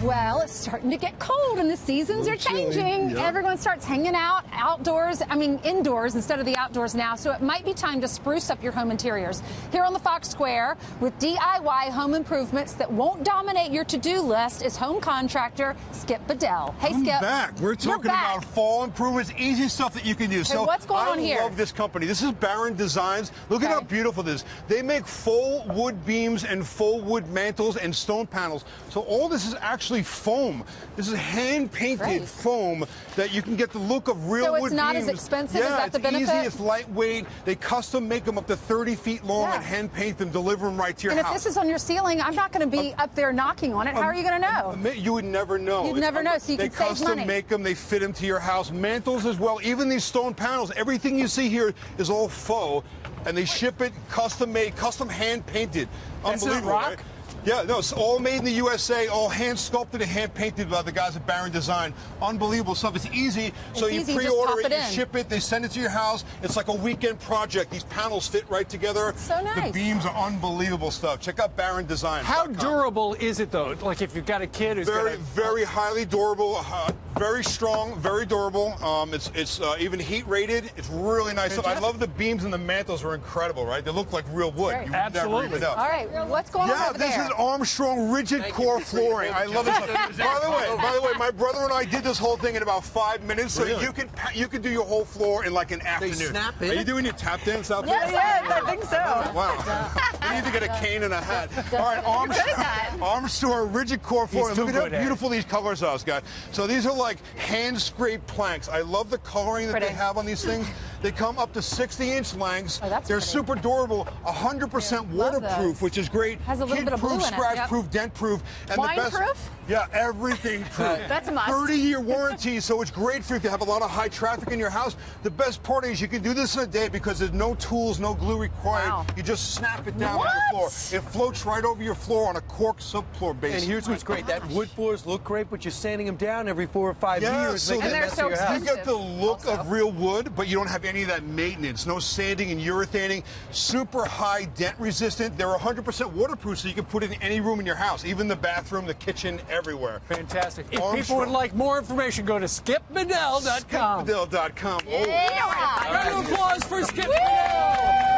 Well, it's starting to get cold and the seasons are changing. Yep. Everyone starts hanging out outdoors, indoors instead of the outdoors now. So it might be time to spruce up your home interiors. Here on the Fox Square with DIY home improvements that won't dominate your to-do list is home contractor Skip BEDELL. Hey, I'm Skip. back. We're talking about fall improvements, easy stuff that you can do. Hey, so what's going on here? I love this company. This is Barron Designs. Look at how beautiful this is. They make faux wood beams and faux wood mantels and stone panels. So all this is actually foam. This is hand-painted foam that you can get the look of real wood beams. So it's not as expensive? Yeah, is that the benefit? It's easy, it's lightweight. They custom make them up to 30 feet long and hand paint them, deliver them right to your house. And if this is on your ceiling, I'm not going to be up there knocking on it. How are you going to know? You would never know. You'd never know, so you can save money. They custom make them, they fit them to your house. Mantels as well, even these stone panels, everything you see here is all faux, and they ship it custom made, custom hand painted. Unbelievable, right? Yeah, no, it's all made in the USA, all hand sculpted and hand painted by the guys at Barron Design. Unbelievable stuff. It's easy. So you pre-order it, you ship it, they send it to your house. It's like a weekend project. These panels fit right together. That's so nice. The beams are unbelievable stuff. Check out Barron Design. How durable is it though? Like if you've got a kid who's very highly durable, very strong, very durable. It's even heat rated. It's really nice. I love the beams and the mantels are incredible, right? They look like real wood. You Absolutely. All right, what's going on over there? This is Armstrong rigid core flooring. I love it. By the way, my brother and I did this whole thing in about 5 minutes, so you can do your whole floor in like an afternoon. They snap in? Are you doing your tap dance out there? Yes, I think so. Wow. We need to get a cane and a hat. All right, Armstrong rigid core flooring. Look at how beautiful these colors are, guys. So these are like hand scraped planks. I love the coloring that they have on these things. They come up to 60-inch lengths. They're super durable, 100% waterproof, which is great. Has a little bit of blue in it. Scratch-proof, dent-proof, and Wine-proof? Yeah, everything proof. That's a must. 30-year warranty, so it's great for if you have a lot of high traffic in your house. The best part is you can do this in a day because there's no tools, no glue required. You just snap it down on the floor. It floats right over your floor on a cork subfloor base. And here's what's great: that wood floors look great, but you're sanding them down every 4 or 5 years. So and they're so expensive. You get the look of real wood, but you don't have any of that maintenance. No sanding and urethaning. Super high dent resistant. They're 100% waterproof, so you can put it in any room in your house, even the bathroom, the kitchen, everywhere. Fantastic. If people would like more information, go to skipbedell.com. Skipbedell.com. Yeah. Round of applause for Skip BEDELL.